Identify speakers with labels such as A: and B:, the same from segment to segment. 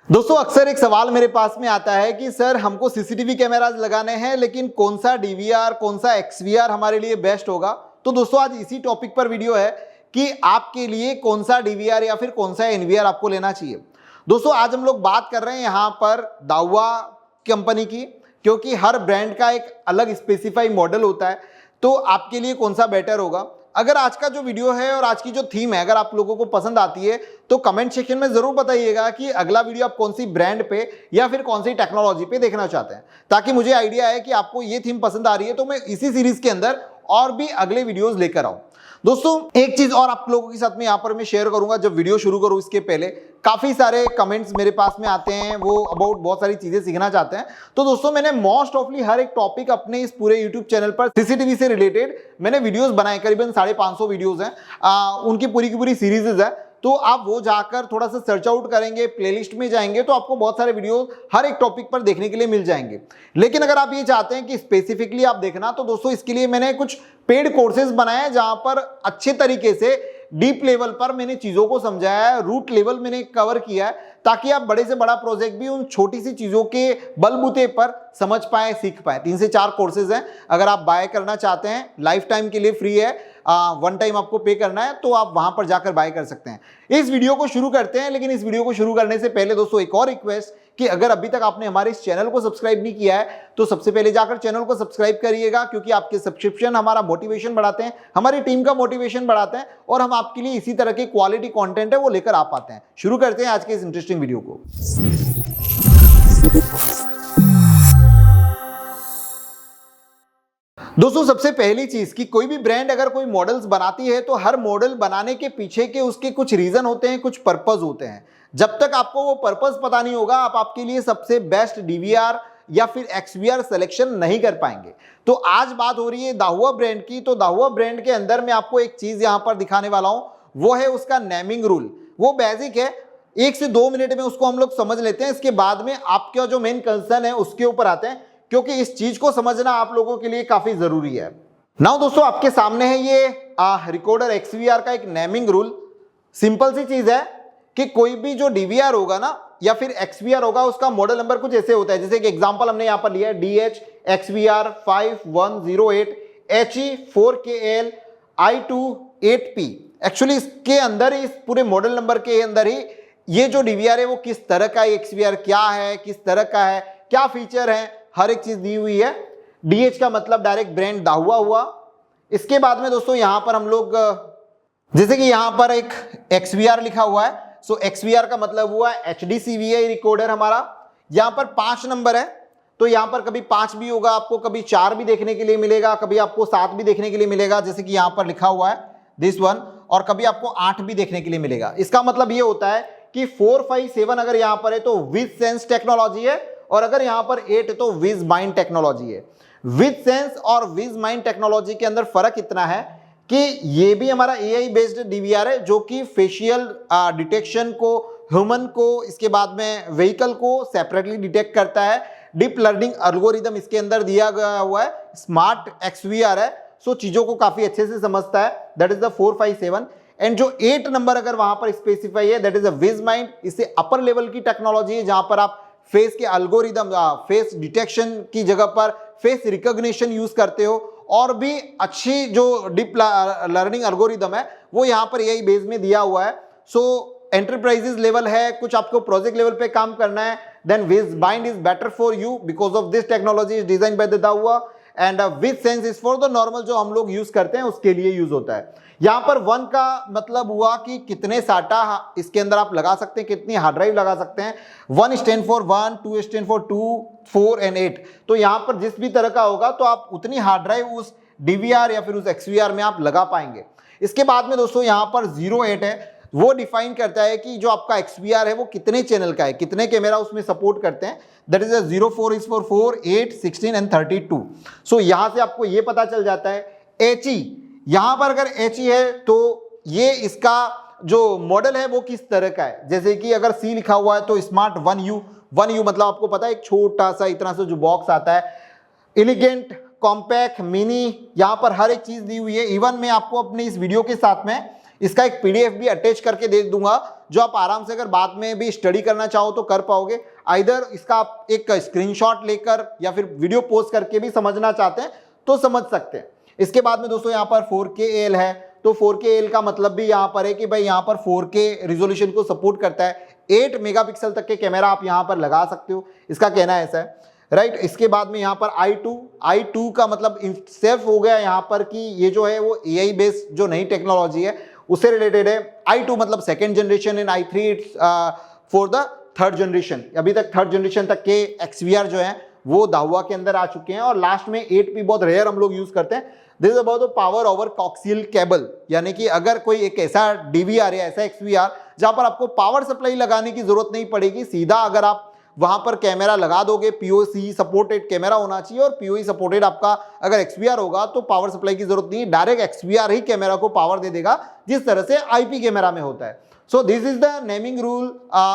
A: दोस्तों अक्सर एक सवाल मेरे पास में आता है कि सर हमको सीसीटीवी कैमराज लगाने हैं लेकिन कौन सा डीवीआर कौन सा एक्सवीआर हमारे लिए बेस्ट होगा। तो दोस्तों आज इसी टॉपिक पर वीडियो है कि आपके लिए कौन सा डीवीआर या फिर कौन सा एनवीआर आपको लेना चाहिए। दोस्तों आज हम लोग बात कर रहे हैं यहाँ पर दावा कंपनी की, क्योंकि हर ब्रांड का एक अलग स्पेसिफाई मॉडल होता है। तो आपके लिए कौन सा बेटर होगा। अगर आज का जो वीडियो है और आज की जो थीम है अगर आप लोगों को पसंद आती है तो कमेंट सेक्शन में जरूर बताइएगा कि अगला वीडियो आप कौन सी ब्रांड पे या फिर कौन सी टेक्नोलॉजी पे देखना चाहते हैं, ताकि मुझे आइडिया है कि आपको ये थीम पसंद आ रही है तो मैं इसी सीरीज के अंदर और भी अगले वीडियोस लेकर आऊं। दोस्तों एक चीज और आप लोगों के साथ में यहाँ पर मैं शेयर करूंगा, जब वीडियो शुरू करूं इसके पहले काफी सारे कमेंट्स मेरे पास में आते हैं, वो अबाउट बहुत सारी चीजें सीखना चाहते हैं। तो दोस्तों मैंने मोस्ट ऑफली हर एक टॉपिक अपने इस पूरे यूट्यूब चैनल पर सीसीटीवी से रिलेटेड मैंने वीडियोस बनाए, करीबन 550 वीडियोस हैं, उनकी पूरी की पूरी सीरीज है। तो आप वो जाकर थोड़ा सा सर्च आउट करेंगे, प्लेलिस्ट में जाएंगे तो आपको बहुत सारे वीडियो हर एक टॉपिक पर देखने के लिए मिल जाएंगे। लेकिन अगर आप ये चाहते हैं कि स्पेसिफिकली आप देखना, तो दोस्तों इसके लिए मैंने कुछ पेड कोर्सेज बनाए हैं जहां पर अच्छे तरीके से डीप लेवल पर मैंने चीजों को समझाया है, रूट लेवल मैंने कवर किया है, ताकि आप बड़े से बड़ा प्रोजेक्ट भी उन छोटी सी चीजों के बलबूते पर समझ पाए, सीख पाए। 3 से 4 कोर्सेज हैं, अगर आप बाय करना चाहते हैं लाइफ टाइम के लिए फ्री है, वन टाइम आपको पे करना है तो आप वहां पर जाकर बाय कर सकते हैं। इस वीडियो को शुरू करते हैं, लेकिन इस वीडियो को शुरू करने से पहले दोस्तों एक और रिक्वेस्ट कि अगर अभी तक आपने हमारे इस चैनल को सब्सक्राइब नहीं किया है तो सबसे पहले जाकर चैनल को सब्सक्राइब करिएगा, क्योंकि आपके सब्सक्रिप्शन हमारा मोटिवेशन बढ़ाते हैं, हमारी टीम का मोटिवेशन बढ़ाते हैं और हम आपके लिए इसी तरह के क्वालिटी कंटेंट है वो लेकर आ पाते हैं। शुरू करते हैं आज के इस इंटरेस्टिंग वीडियो को। दोस्तों सबसे पहली चीज कि कोई भी ब्रांड अगर कोई मॉडल्स बनाती है तो हर मॉडल बनाने के पीछे के उसके कुछ रीजन होते हैं, कुछ पर्पस होते हैं। जब तक आपको वो पर्पस पता नहीं होगा आप आपके लिए सबसे बेस्ट डीवीआर या फिर एक्सवीआर सिलेक्शन नहीं कर पाएंगे। तो आज बात हो रही है दाहुआ ब्रांड की। तो दाहुआ ब्रांड के अंदर मैं आपको एक चीज यहां पर दिखाने वाला हूं, वो है उसका नेमिंग रूल। वो बेसिक है, 1 से 2 मिनट में उसको हम लोग समझ लेते हैं। इसके बाद में आपका जो मेन कंसर्न है उसके ऊपर आते हैं, क्योंकि इस चीज को समझना आप लोगों के लिए काफी जरूरी है। नाउ दोस्तों आपके सामने है ये रिकॉर्डर एक्सवीआर का एक नेमिंग रूल। सिंपल सी चीज है कि कोई भी जो डीवीआर होगा ना या फिर एक्सवीआर होगा उसका मॉडल नंबर कुछ ऐसे होता है, जैसे कि एग्जांपल हमने यहां पर लिया है DH XVR 5108 HE4KL I28P। Actually इसके अंदर इस पूरे मॉडल नंबर के अंदर ही ये जो डीवीआर है वो किस तरह का एक्सवीआर क्या है, किस तरह का है, क्या फीचर है, हर एक चीज दी हुई है। DH का मतलब डायरेक्ट ब्रांड दाहुआ हुआ। इसके बाद में दोस्तों यहां पर हम लोग जैसे कि यहां पर एक XVR लिखा हुआ है, सो XVR का मतलब हुआ HDCVI रिकॉर्डर हमारा। यहां पर 5 नंबर है, तो यहां पर कभी 5 भी होगा आपको, कभी 4 भी देखने के लिए मिलेगा, कभी आपको 7 भी देखने के लिए मिलेगा, जैसे कि यहां पर लिखा हुआ है दिस वन, और कभी आपको 8 भी देखने के लिए मिलेगा। इसका मतलब ये होता है कि 4, 5, 7 अगर यहां पर है तो विद सेंस टेक्नोलॉजी है, और अगर यहां पर 8 है तो विज माइंड टेक्नोलॉजी है। विद सेंस और विज माइंड टेक्नोलॉजी के अंदर फर्क इतना है कि ये भी हमारा एआई बेस्ड डीवीआर है, जो कि फेशियल डिटेक्शन को, ह्यूमन को, इसके बाद में व्हीकल को सेपरेटली डिटेक्ट करता है। डीप लर्निंग एल्गोरिदम इसके अंदर दिया गया हुआ है, स्मार्ट एक्सवीआर है, सो चीजों को काफी अच्छे से समझता है। That is the 4, 5, 7। एंड जो 8 नंबर अगर वहां पर स्पेसिफाई है that is a WizMind. इससे अपर लेवल की टेक्नोलॉजी है, जहां पर आप फेस के एल्गोरिदम, फेस डिटेक्शन की जगह पर फेस रिकॉग्निशन यूज करते हो, और भी अच्छी जो डीप लर्निंग एल्गोरिदम है वो यहाँ पर एआई बेस में दिया हुआ है। सो एंटरप्राइजेस लेवल है, कुछ आपको प्रोजेक्ट लेवल पे काम करना है, then WizMind is better for you because of this technology is design by the Dahua. And WizSense is for the normal, जो हम लोग यूज करते हैं उसके लिए यूज होता है। यहां पर 1 का मतलब हुआ कि कितने साटा इसके अंदर आप लगा सकते हैं, कितनी हार्ड ड्राइव लगा सकते हैं। 1 stand for 1, 2 stand for 2, 4 and 8। तो यहां पर जिस भी तरह का होगा तो आप उतनी हार्ड ड्राइव उस डीवीआर या फिर उस एक्सवीआर में आप लगा पाएंगे। इसके बाद में दोस्तों यहां पर 08 है, वो डिफाइन करता है कि जो आपका एक्सवीआर है वो कितने चैनल का है, कितने कैमरा उसमें सपोर्ट करते हैं। That is 04 is for 4, 8, 16 and 32। सो यहां से आपको ये पता चल जाता है। HE, यहां पर अगर HE है तो ये इसका जो मॉडल है वो किस तरह का है। जैसे कि अगर C लिखा हुआ है तो स्मार्ट 1U मतलब आपको पता है एक छोटा सा इतना सा जो बॉक्स आता है, एलिगेंट, कॉम्पैक्ट, मिनी, यहां पर हर एक चीज दी हुई है। इवन मैं आपको अपने इस वीडियो के साथ में इसका एक पीडीएफ भी अटैच करके दे दूंगा, जो आप आराम से अगर बाद में भी स्टडी करना चाहो तो कर पाओगे। आइदर इसका आप एक स्क्रीनशॉट लेकर या फिर वीडियो पोस्ट करके भी समझना चाहते हैं तो समझ सकते हैं। इसके बाद में दोस्तों यहाँ पर 4K AL है, तो 4K AL का मतलब भी यहाँ पर है कि भाई यहाँ पर 4K रिजोल्यूशन को सपोर्ट करता है। 8 मेगापिक्सल तक के कैमरा आप यहाँ पर लगा सकते हो, इसका कहना ऐसा है, राइट। इसके बाद में यहाँ पर i2 का मतलब सेफ हो गया यहाँ पर कि ये जो है वो AI बेस्ड जो नई टेक्नोलॉजी है उससे रिलेटेड है। i2 मतलब second generation in i3 it's for the third generation. अभी तक थर्ड जनरेशन तक के XVR जो है वो दाहुआ के अंदर आ चुके हैं। और लास्ट में 8P बहुत रेयर हम लोग यूज करते हैं। This is about the power over coxal cable, यानी कि अगर कोई एक ऐसा DVR या ऐसा XVR जहां पर आपको पावर सप्लाई लगाने की जरूरत नहीं पड़ेगी, सीधा अगर आप वहां पर कैमरा लगा दोगे, POC सपोर्टेड कैमरा होना चाहिए और POE सपोर्टेड आपका अगर XVR होगा तो पावर सप्लाई की जरूरत नहीं है, डायरेक्ट XVR ही कैमरा को पावर दे देगा जिस तरह से IP कैमरा में होता है। So this is the naming rule.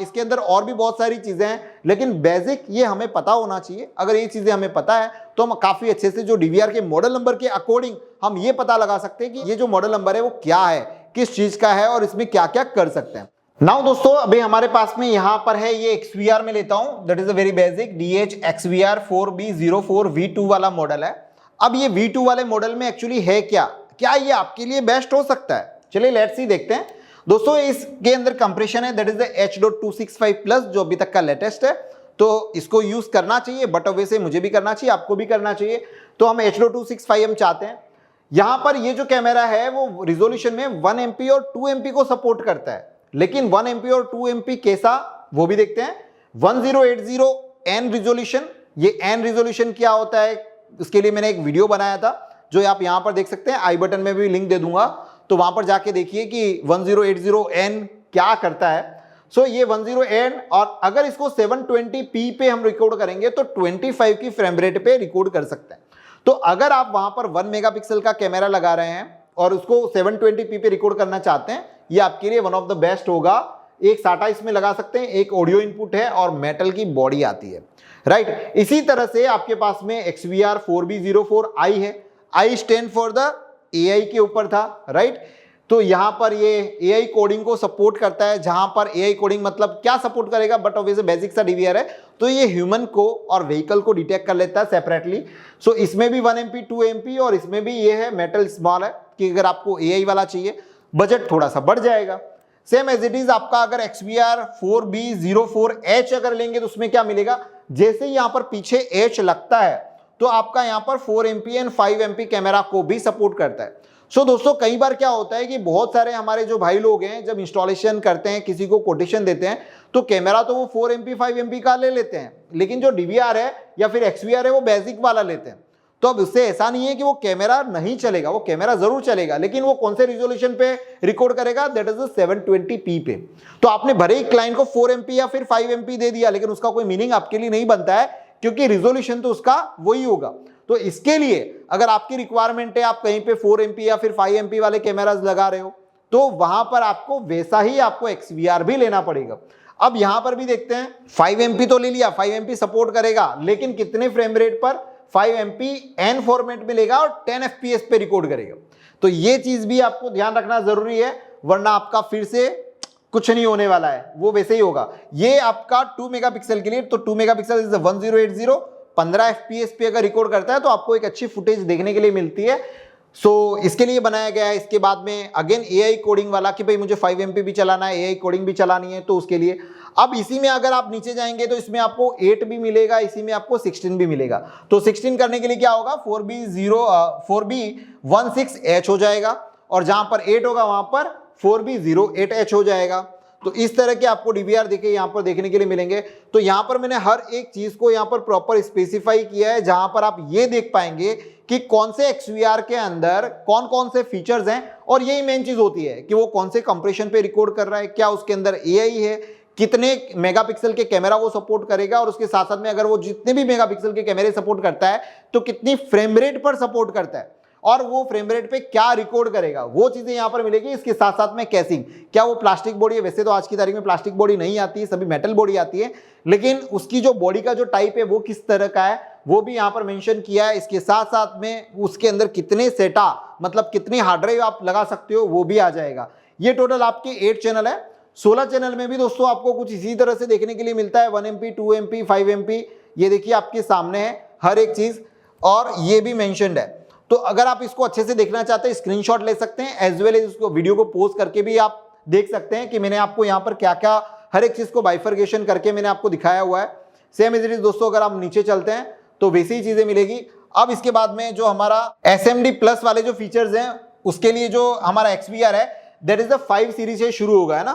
A: इसके अंदर और भी बहुत सारी चीजें हैं, लेकिन बेसिक ये हमें पता होना चाहिए। अगर ये चीजें हमें पता है तो हम काफी अच्छे से जो DVR के मॉडल नंबर के अकॉर्डिंग हम ये पता लगा सकते हैं कि ये जो मॉडल नंबर है वो क्या है, किस चीज का है और इसमें क्या क्या कर सकते हैं। नाउ दोस्तों अभी हमारे पास में यहाँ पर है ये XVR में लेता हूं, that is a very basic DH XVR 4B04 V2 वाला मॉडल है। अब ये V2 वाले मॉडल में एक्चुअली है क्या ये आपके लिए बेस्ट हो सकता है? चलिए लेट्स सी देखते हैं। दोस्तों इसके अंदर कंप्रेशन है, दैट इज द H.265+ जो अभी तक का लेटेस्ट है, तो इसको यूज करना चाहिए, बट वैसे मुझे भी करना चाहिए, आपको भी करना चाहिए। तो हम H.265 हम चाहते हैं। यहां पर ये जो कैमरा है वो रिजोल्यूशन में 1 MP और 2 MP को सपोर्ट करता है, लेकिन 1 MP और 2 MP कैसा वो भी देखते हैं। 1080 N रिजोल्यूशन, ये N रिजोल्यूशन क्या होता है उसके लिए मैंने एक वीडियो बनाया था जो आप यहां पर देख सकते हैं, आई बटन में भी लिंक दे दूंगा, तो वहां पर जाके देखिए कि 1080 N क्या करता है। सो ये 10N, और अगर इसको 720p पे हम रिकॉर्ड करेंगे तो 25 की फ्रेम रेट पे रिकॉर्ड कर सकते हैं। तो अगर आप वहां पर 1 मेगापिक्सल का कैमरा लगा रहे हैं और उसको 720p पे रिकॉर्ड करना चाहते हैं, ये आपके लिए वन ऑफ द बेस्ट होगा। एक SATA इसमें लगा सकते हैं, एक ऑडियो इनपुट है और मेटल की बॉडी आती है, राइट। इसी तरह से आपके पास में XVR 4B04i है। I stand for the AI के ऊपर था, राइट। तो यहां पर ये AI कोडिंग को सपोर्ट करता है, जहां पर AI कोडिंग मतलब क्या सपोर्ट करेगा, बट ऑब्वियसली बेसिक सा DVR है, तो ये ह्यूमन को और व्हीकल को डिटेक्ट कर लेता है सेपरेटली। सो इसमें भी 1 MP 2 MP और इसमें भी ये है मेटल स्मॉल है कि अगर आपको AI वाला चाहिए बजट थोड़ा सा बढ़ जाएगा। सेम एज इट इज आपका अगर XVR 4B04H अगर लेंगे तो उसमें क्या मिलेगा, जैसे ही यहां पर पीछे H लगता है तो आपका यहां पर 4 MP एंड 5 MP कैमरा को भी सपोर्ट करता है। सो दोस्तों कई बार क्या होता है कि बहुत सारे हमारे जो भाई लोग हैं जब इंस्टॉलेशन करते हैं, किसी को कोटेशन देते हैं, तो कैमरा तो वो 4 MP 5 MP का ले लेते हैं, लेकिन जो DVR है या फिर XVR है वो बेसिक वाला लेते हैं। तो अब उससे ऐसा नहीं है कि वो कैमरा नहीं चलेगा, वो कैमरा जरूर चलेगा, लेकिन वो कौन से रिजोल्यूशन पे रिकॉर्ड करेगा, दैट इज 720p पे। तो आपने भले ही क्लाइंट को 4 MP या फिर 5 MP दे दिया, लेकिन उसका कोई मीनिंग आपके लिए नहीं बनता है, क्योंकि रिजोल्यूशन तो उसका वही होगा। तो इसके लिए अगर आपकी रिक्वायरमेंट है, आप कहीं पे 4 MP या फिर 5 MP वाले कैमरास लगा रहे हो, तो वहां पर आपको वैसा ही आपको XVR भी लेना पड़ेगा। अब यहां पर भी देखते हैं, 5 MP तो ले लिया, 5 MP सपोर्ट करेगा, लेकिन कितने फ्रेम रेट पर 5 MP N फॉर्मेट में लेगा और 10 FPS पे रिकॉर्ड करेगा। तो ये चीज भी आपको ध्यान रखना जरूरी है, वरना आपका फिर से कुछ नहीं होने वाला है, वो वैसे ही होगा। ये आपका 2 मेगापिक्सल के लिए, तो 2 मेगापिक्सल इज 1080, 15 FPS पे अगर रिकॉर्ड करता है तो आपको एक अच्छी फुटेज देखने के लिए मिलती है। सो इसके लिए बनाया गया है। इसके बाद में अगेन AI कोडिंग वाला कि भाई मुझे 5 MP भी चलाना है, AI कोडिंग भी चलानी है, तो उसके लिए अब इसी में अगर आप नीचे जाएंगे तो इसमें आपको 8 भी मिलेगा, इसी में आपको 16 भी मिलेगा। तो 16 करने के लिए क्या होगा, 4B16H हो जाएगा, और जहां पर 8 होगा वहां पर 4B08H हो जाएगा। तो इस तरह के आपको DVR देखिए यहाँ पर देखने के लिए मिलेंगे। तो यहाँ पर मैंने हर एक चीज को यहाँ पर प्रॉपर स्पेसिफाई किया है, जहां पर आप ये देख पाएंगे कि कौन से XVR के अंदर कौन कौन से फीचर्स हैं, और यही मेन चीज होती है कि वो कौन से कंप्रेशन पे रिकॉर्ड कर रहा है, क्या उसके अंदर AI है, कितने मेगापिक्सल के कैमरा वो सपोर्ट करेगा, और उसके साथ साथ में अगर वो जितने भी मेगापिक्सल के कैमरे सपोर्ट करता है तो कितनी फ्रेम रेट पर सपोर्ट करता है, और वो फ्रेम रेट पे क्या रिकॉर्ड करेगा, वो चीजें यहां पर मिलेगी। इसके साथ साथ में कैसिंग, क्या वो प्लास्टिक बॉडी है, वैसे तो आज की तारीख में प्लास्टिक बॉडी नहीं आती है, सभी मेटल बॉडी आती है, लेकिन उसकी जो बॉडी का जो टाइप है वो किस तरह का है वो भी यहां पर मेंशन किया है। इसके साथ साथ में उसके अंदर कितने सेटा मतलब कितनी हार्ड ड्राइव आप लगा सकते हो वो भी आ जाएगा। ये टोटल आपके 8 चैनल है। 16 चैनल में भी दोस्तों आपको कुछ इसी तरह से देखने के लिए मिलता है, 1 MP 2 MP 5 MP, ये देखिए आपके सामने है हर एक चीज, और ये भी मेंशन्ड है। तो अगर आप इसको अच्छे से देखना चाहते हैं स्क्रीनशॉट ले सकते हैं, एज वेल एज इसको वीडियो को पोस्ट करके भी आप देख सकते हैं कि मैंने आपको यहाँ पर क्या क्या हर एक चीज को बाइफरगेशन करके मैंने आपको दिखाया हुआ है। सेम एज इट इज दोस्तों, अगर आप नीचे चलते हैं तो वैसी ही चीजें मिलेगी। अब इसके बाद में जो हमारा SMD प्लस वाले जो फीचर्स हैं, उसके लिए जो हमारा XVR है, दैट इज द 5 सीरीज से शुरू होगा, है ना।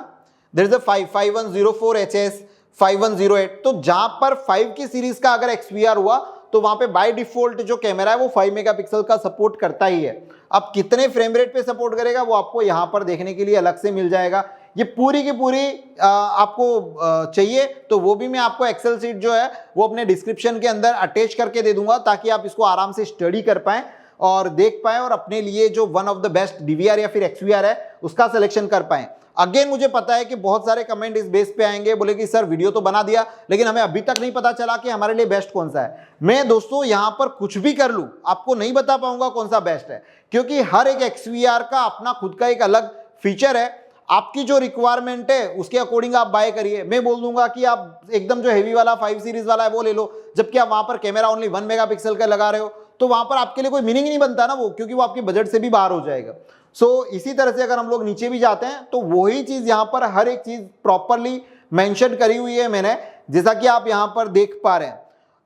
A: That is the 5104HS 5108। तो जहां पर 5 की सीरीज का अगर XVR हुआ तो वहां पे बाय डिफॉल्ट जो कैमरा है वो 5 मेगापिक्सल का सपोर्ट करता ही है। अब कितने फ्रेम रेट पे सपोर्ट करेगा वो आपको यहां पर देखने के लिए अलग से मिल जाएगा। ये पूरी की पूरी आपको चाहिए तो वो भी मैं आपको एक्सेल शीट जो है वो अपने डिस्क्रिप्शन के अंदर अटैच करके दे दूंगा, ताकि आप इसको आराम से स्टडी कर पाएं और देख पाएं और अपने लिए जो one of the best DVR या फिर XVR है उसका सिलेक्शन कर पाएं। अगेन मुझे पता है कि बहुत सारे कमेंट इस बेस पे आएंगे, बोले कि सर वीडियो तो बना दिया लेकिन हमें अभी तक नहीं पता चला कि हमारे लिए बेस्ट कौन सा है। मैं दोस्तों यहां पर कुछ भी कर लूं आपको नहीं बता पाऊंगा कौन सा बेस्ट है, क्योंकि हर एक XVR का अपना खुद का एक अलग फीचर है। आपकी जो रिक्वायरमेंट है उसके अकॉर्डिंग आप बाय करिए। मैं बोल दूंगा कि आप एकदम जो हेवी वाला 5 सीरीज वाला है वो ले लो, जबकि आप वहां पर कैमरा ओनली 1 मेगापिक्सल का लगा रहे हो, तो वहां पर आपके लिए कोई मीनिंग नहीं बनता ना वो, क्योंकि वो आपके बजट से भी बाहर हो जाएगा। इसी तरह से अगर हम लोग नीचे भी जाते हैं तो वही चीज यहां पर हर एक चीज प्रॉपरली मेंशन करी हुई है मैंने, जैसा कि आप यहां पर देख पा रहे हैं।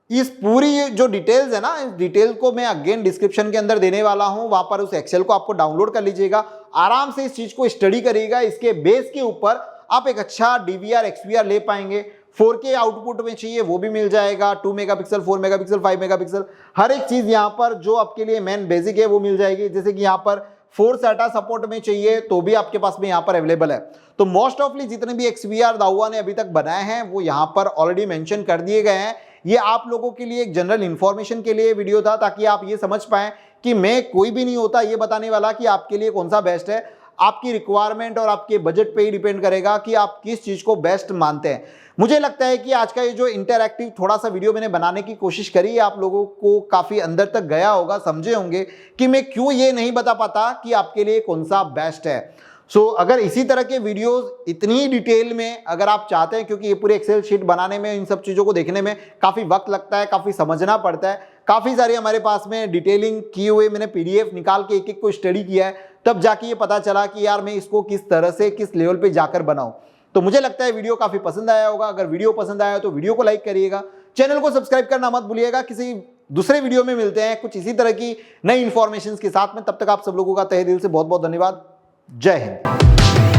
A: इस पूरी जो डिटेल्स है ना, इस डिटेल को मैं अगेन डिस्क्रिप्शन के अंदर देने वाला हूं, वहां पर उस एक्सेल को आपको डाउनलोड कर लीजिएगा, आराम से इस चीज को स्टडी करिएगा। इसके बेस के ऊपर आप एक अच्छा DVR XVR ले पाएंगे। 4K आउटपुट में चाहिए वो भी मिल जाएगा, 2 मेगापिक्सल 4 मेगापिक्सल 5 मेगापिक्सल, हर एक चीज यहाँ पर जो आपके लिए मेन बेसिक है वो मिल जाएगी। जैसे कि यहाँ पर 4 SATA सपोर्ट में चाहिए तो भी आपके पास में यहाँ पर अवेलेबल है। तो मोस्ट ऑफली जितने भी XVR दावा ने अभी तक बनाए हैं वो यहाँ पर ऑलरेडी मेंशन कर दिए गए हैं। ये आप लोगों के लिए एक जनरल इंफॉर्मेशन के लिए वीडियो था, ताकि आप ये समझ पाएं कि मैं कोई भी नहीं होता ये बताने वाला कि आपके लिए कौन सा बेस्ट है। आपकी रिक्वायरमेंट और आपके बजट पे ही डिपेंड करेगा कि आप किस चीज को बेस्ट मानते हैं। मुझे लगता है कि आज का ये जो इंटरैक्टिव थोड़ा सा वीडियो मैंने बनाने की कोशिश करी है, आप लोगों को काफी अंदर तक गया होगा, समझे होंगे कि मैं क्यों ये नहीं बता पाता कि आपके लिए कौन सा बेस्ट है। अगर इसी तरह के वीडियोस इतनी डिटेल में अगर आप चाहते हैं, क्योंकि ये पूरी एक्सेल शीट बनाने में, इन सब चीज़ों को देखने में काफ़ी वक्त लगता है, काफ़ी समझना पड़ता है, काफ़ी सारी हमारे पास में डिटेलिंग किए हुए मैंने PDF निकाल के एक एक को स्टडी किया है, तब जाके ये पता चला कि यार मैं इसको किस तरह से किस लेवल पे जाकर बनाऊं। तो मुझे लगता है वीडियो काफ़ी पसंद आया होगा। अगर वीडियो पसंद आया तो वीडियो को लाइक करिएगा, चैनल को सब्सक्राइब करना मत भूलिएगा। किसी दूसरे वीडियो में मिलते हैं कुछ इसी तरह की नई इंफॉर्मेशन के साथ में, तब तक आप सब लोगों का तहे दिल से बहुत बहुत धन्यवाद। जय हिंद।